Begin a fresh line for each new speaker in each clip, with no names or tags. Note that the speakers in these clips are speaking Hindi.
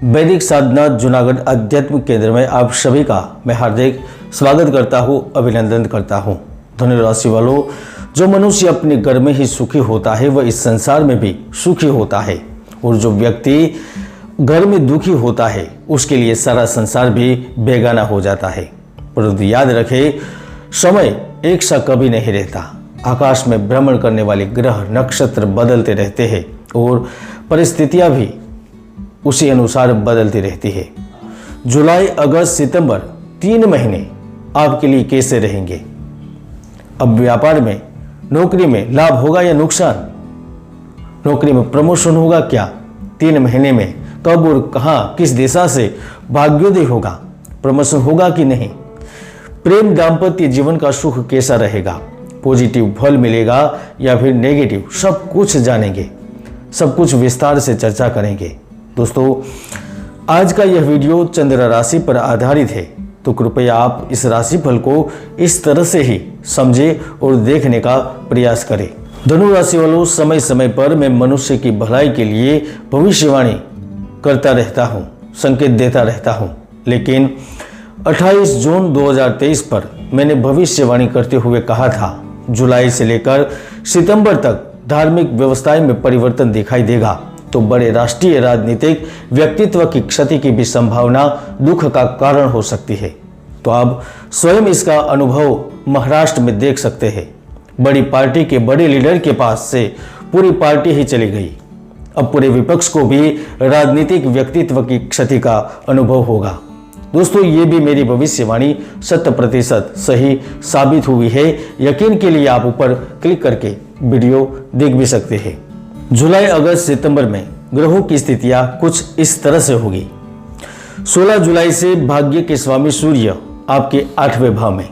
वैदिक साधना जूनागढ़ अध्यात्म केंद्र में आप सभी का मैं हार्दिक स्वागत करता हूँ, अभिनंदन करता हूँ। धनु राशि वालों, जो मनुष्य अपने घर में ही सुखी होता है वह इस संसार में भी सुखी होता है, और जो व्यक्ति घर में दुखी होता है उसके लिए सारा संसार भी बेगाना हो जाता है। परंतु याद रखें, समय एक सा कभी नहीं रहता। आकाश में भ्रमण करने वाले ग्रह नक्षत्र बदलते रहते हैं और परिस्थितियां भी उसी अनुसार बदलती रहती है। जुलाई, अगस्त, सितंबर 3 महीने आपके लिए कैसे रहेंगे? अब व्यापार में, नौकरी में लाभ होगा या नुकसान? नौकरी में प्रमोशन होगा क्या 3 महीने में? कब और कहां, किस दिशा से भाग्योदय होगा? प्रमोशन होगा कि नहीं? प्रेम दाम्पत्य जीवन का सुख कैसा रहेगा? पॉजिटिव फल मिलेगा या फिर नेगेटिव? सब कुछ जानेंगे, सब कुछ विस्तार से चर्चा करेंगे। दोस्तों, आज का यह वीडियो चंद्र राशि पर आधारित है, तो कृपया आप इस राशिफल को इस तरह से ही समझें और देखने का प्रयास करें। धनु राशि वालों, समय समय पर मैं मनुष्य की भलाई के लिए भविष्यवाणी करता रहता हूँ, संकेत देता रहता हूँ, लेकिन 28 जून 2023 पर मैंने भविष्यवाणी करते हुए कहा था, जुलाई से लेकर सितंबर तक धार्मिक व्यवस्थाएं में परिवर्तन दिखाई देगा, तो बड़े राष्ट्रीय राजनीतिक व्यक्तित्व की क्षति की भी संभावना दुख का कारण हो सकती है। तो आप स्वयं इसका अनुभव महाराष्ट्र में देख सकते हैं। बड़ी पार्टी के बड़े लीडर के पास से पूरी पार्टी ही चली गई। अब पूरे विपक्ष को भी राजनीतिक व्यक्तित्व की क्षति का अनुभव होगा। दोस्तों, ये भी मेरी भविष्यवाणी 100% सही साबित हुई है। यकीन के लिए आप ऊपर क्लिक करके वीडियो देख भी सकते हैं। जुलाई, अगस्त, सितंबर में ग्रहों की स्थितियां कुछ इस तरह से होगी। 16 जुलाई से भाग्य के स्वामी सूर्य आपके 8वें भाव में,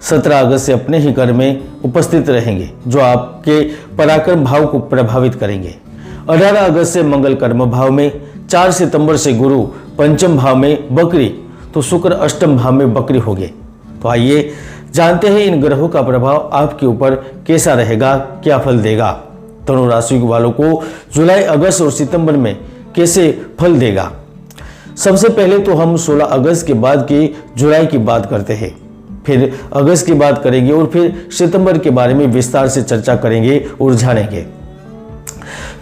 17 अगस्त से अपने ही घर में उपस्थित रहेंगे, जो आपके पराक्रम भाव को प्रभावित करेंगे। 18 अगस्त से मंगल कर्म भाव में, 4 सितंबर से गुरु पंचम भाव में बकरी, तो शुक्र अष्टम भाव में बकरी होंगे। तो आइए जानते हैं इन ग्रहों का प्रभाव आपके ऊपर कैसा रहेगा, क्या फल देगा। धनु राशि वालों को जुलाई, अगस्त और सितंबर में कैसे फल देगा। सबसे पहले तो हम 16 अगस्त के बाद की जुलाई की बात करते हैं, फिर अगस्त की बात करेंगे और फिर सितंबर के बारे में विस्तार से चर्चा करेंगे और जानेंगे।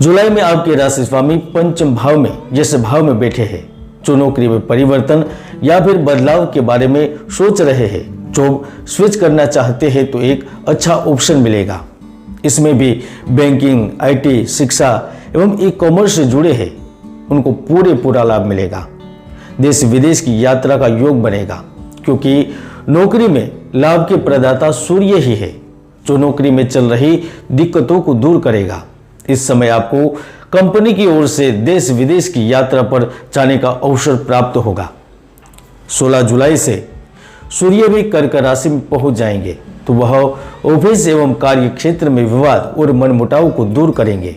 जुलाई में आपके राशि स्वामी पंचम भाव में, जिस भाव में बैठे हैं, जो नौकरी में परिवर्तन या फिर बदलाव के बारे में सोच रहे हैं, जॉब स्विच करना चाहते हैं, तो एक अच्छा ऑप्शन मिलेगा। इसमें भी बैंकिंग, आईटी, शिक्षा एवं ई कॉमर्स से जुड़े हैं, उनको पूरा लाभ मिलेगा। देश विदेश की यात्रा का योग बनेगा, क्योंकि नौकरी में लाभ के प्रदाता सूर्य ही है, जो नौकरी में चल रही दिक्कतों को दूर करेगा। इस समय आपको कंपनी की ओर से देश विदेश की यात्रा पर जाने का अवसर प्राप्त होगा। 16 जुलाई से सूर्य भी कर्क राशि में पहुंच जाएंगे, तो वह ऑफिस एवं कार्य क्षेत्र में विवाद और मनमुटाव को दूर करेंगे।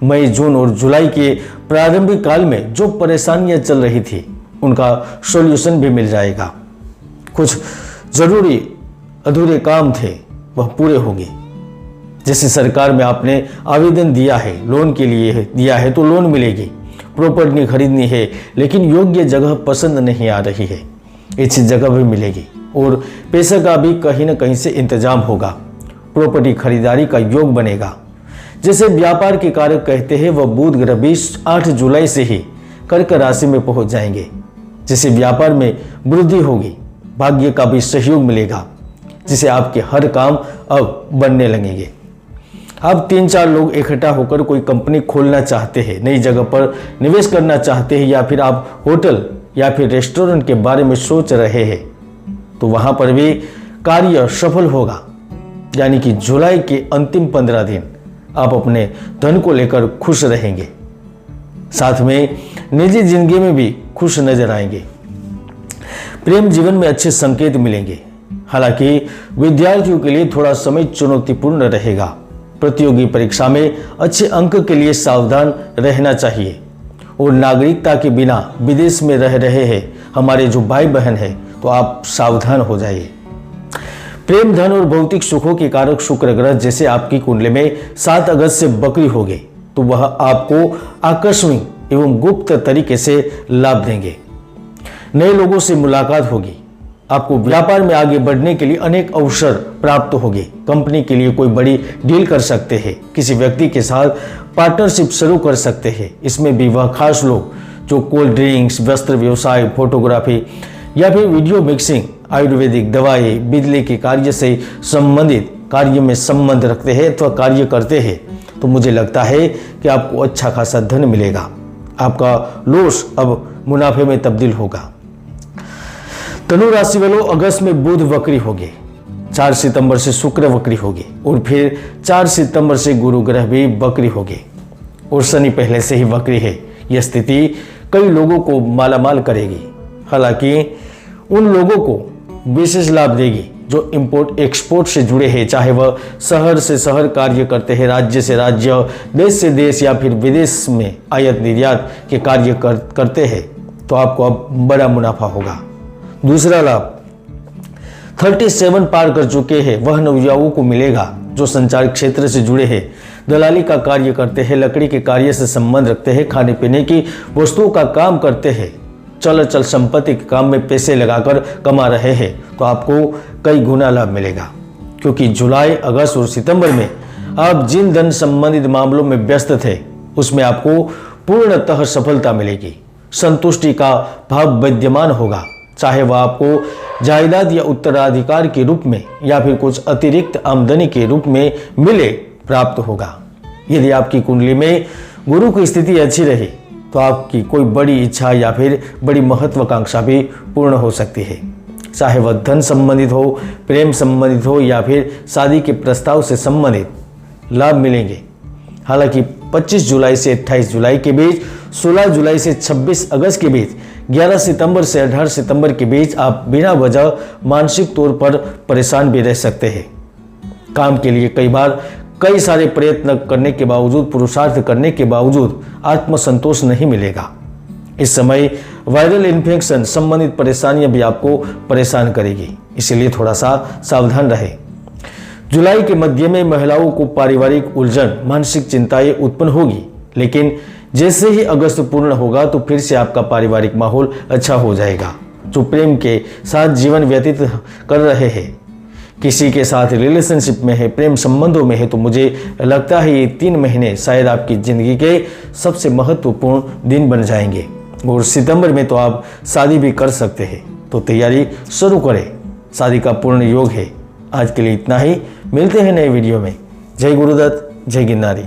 मई, जून और जुलाई के प्रारंभिक काल में जो परेशानियां चल रही थी, उनका सॉल्यूशन भी मिल जाएगा। कुछ जरूरी अधूरे काम थे, वह पूरे होंगे। जैसे सरकार में आपने आवेदन दिया है, लोन के लिए दिया है, तो लोन मिलेगी। प्रॉपर्टी खरीदनी है लेकिन योग्य जगह पसंद नहीं आ रही है, अच्छी जगह भी मिलेगी और पैसे का भी कहीं न कहीं से इंतजाम होगा। प्रॉपर्टी खरीदारी का योग बनेगा। जैसे व्यापार के कारक कहते हैं, वह बुध ग्रह भी 8 जुलाई से ही कर्क राशि में पहुंच जाएंगे, जिससे व्यापार में वृद्धि होगी। भाग्य का भी सहयोग मिलेगा, जिसे आपके हर काम अब बनने लगेंगे। आप 3-4 लोग इकट्ठा होकर कोई कंपनी खोलना चाहते हैं, नई जगह पर निवेश करना चाहते हैं, या फिर आप होटल या फिर रेस्टोरेंट के बारे में सोच रहे हैं, तो वहां पर भी कार्य सफल होगा। यानी कि जुलाई के अंतिम 15 दिन आप अपने धन को लेकर खुश रहेंगे, साथ में निजी जिंदगी में भी खुश नजर आएंगे। प्रेम जीवन में अच्छे संकेत मिलेंगे। हालांकि विद्यार्थियों के लिए थोड़ा समय चुनौतीपूर्ण रहेगा। प्रतियोगी परीक्षा में अच्छे अंक के लिए सावधान रहना चाहिए। और नागरिकता के बिना विदेश में रह रहे हैं हमारे जो भाई बहन हैं, तो आप सावधान हो जाइए। प्रेम, धन और भौतिक सुखों के कारक शुक्र ग्रह जैसे आपकी कुंडली में 7 अगस्त से बकरी हो गए, तो वह आपको आकस्मिक एवं गुप्त तरीके से लाभ देंगे। नए लोगों से मुलाकात होगी। आपको व्यापार में आगे बढ़ने के लिए अनेक अवसर प्राप्त होंगे। कंपनी के लिए कोई बड़ी डील कर सकते हैं। किसी व्यक्ति के साथ पार्टनरशिप शुरू कर सकते हैं। इसमें भी वह खास लोग जो कोल्ड ड्रिंक्स, वस्त्र व्यवसाय, फोटोग्राफी या फिर वीडियो मिक्सिंग, आयुर्वेदिक दवाई, बिजली के कार्य से संबंधित कार्य में संबंध रखते हैं अथवा कार्य करते हैं, तो मुझे लगता है कि आपको अच्छा खासा धन मिलेगा। आपका लॉस अब मुनाफे में तब्दील होगा। धनु राशि वालों, अगस्त में बुध वक्री होंगे, 4 सितंबर से शुक्र वक्री होंगे और फिर 4 सितंबर से गुरु ग्रह भी वक्री होंगे और शनि पहले से ही वक्री है। यह स्थिति कई लोगों को मालामाल करेगी। हालांकि उन लोगों को विशेष लाभ देगी जो इंपोर्ट एक्सपोर्ट से जुड़े हैं, चाहे वह शहर से शहर कार्य करते हैं, राज्य से राज्य, देश से देश या फिर विदेश में आयात निर्यात के कार्य करते हैं, तो आपको अब बड़ा मुनाफा होगा। दूसरा लाभ 37 पार कर चुके हैं वह नवयुवकों को मिलेगा जो संचार क्षेत्र से जुड़े हैं, दलाली का कार्य करते हैं, लकड़ी के कार्य से संबंध रखते हैं, खाने पीने की वस्तुओं का काम करते हैं, चल संपत्ति के काम में पैसे लगाकर कमा रहे हैं, तो आपको कई गुना लाभ मिलेगा। क्योंकि जुलाई, अगस्त और सितंबर में आप जिन धन संबंधित मामलों में व्यस्त थे उसमें आपको पूर्णतः सफलता मिलेगी। संतुष्टि का भाव विद्यमान होगा, चाहे वह आपको जायदाद या उत्तराधिकार के रूप में या फिर कुछ अतिरिक्त आमदनी के रूप में मिले, प्राप्त होगा। यदि आपकी कुंडली में गुरु की स्थिति अच्छी रही तो आपकी कोई बड़ी इच्छा या फिर बड़ी महत्वाकांक्षा भी पूर्ण हो सकती है, चाहे वह धन संबंधित हो, प्रेम संबंधित हो या फिर शादी के प्रस्ताव से संबंधित लाभ मिलेंगे। हालांकि 25 जुलाई से 28 जुलाई के बीच, 16 जुलाई से 26 अगस्त के बीच, 11 सितंबर से 18 सितंबर के बीच आप बिना वजह मानसिक तौर पर परेशान भी रह सकते हैं। काम के लिए कई बार कई सारे प्रयत्न करने के बावजूद, पुरुषार्थ करने के बावजूद आत्मसंतोष नहीं मिलेगा। इस समय वायरल इन्फेक्शन संबंधित परेशानियां भी आपको परेशान करेगी, इसलिए थोड़ा सा सावधान रहे। जुलाई के मध्य में महिलाओं को पारिवारिक उलझन, मानसिक चिंताएं उत्पन्न होगी, लेकिन जैसे ही अगस्त पूर्ण होगा तो फिर से आपका पारिवारिक माहौल अच्छा हो जाएगा। जो प्रेम के साथ जीवन व्यतीत कर रहे हैं, किसी के साथ रिलेशनशिप में है, प्रेम संबंधों में है, तो मुझे लगता है ये 3 महीने शायद आपकी जिंदगी के सबसे महत्वपूर्ण दिन बन जाएंगे और सितंबर में तो आप शादी भी कर सकते हैं। तो तैयारी शुरू करें, शादी का पूर्ण योग है। आज के लिए इतना ही, मिलते हैं नए वीडियो में। जय गुरुदत्त, जय गिरनारी।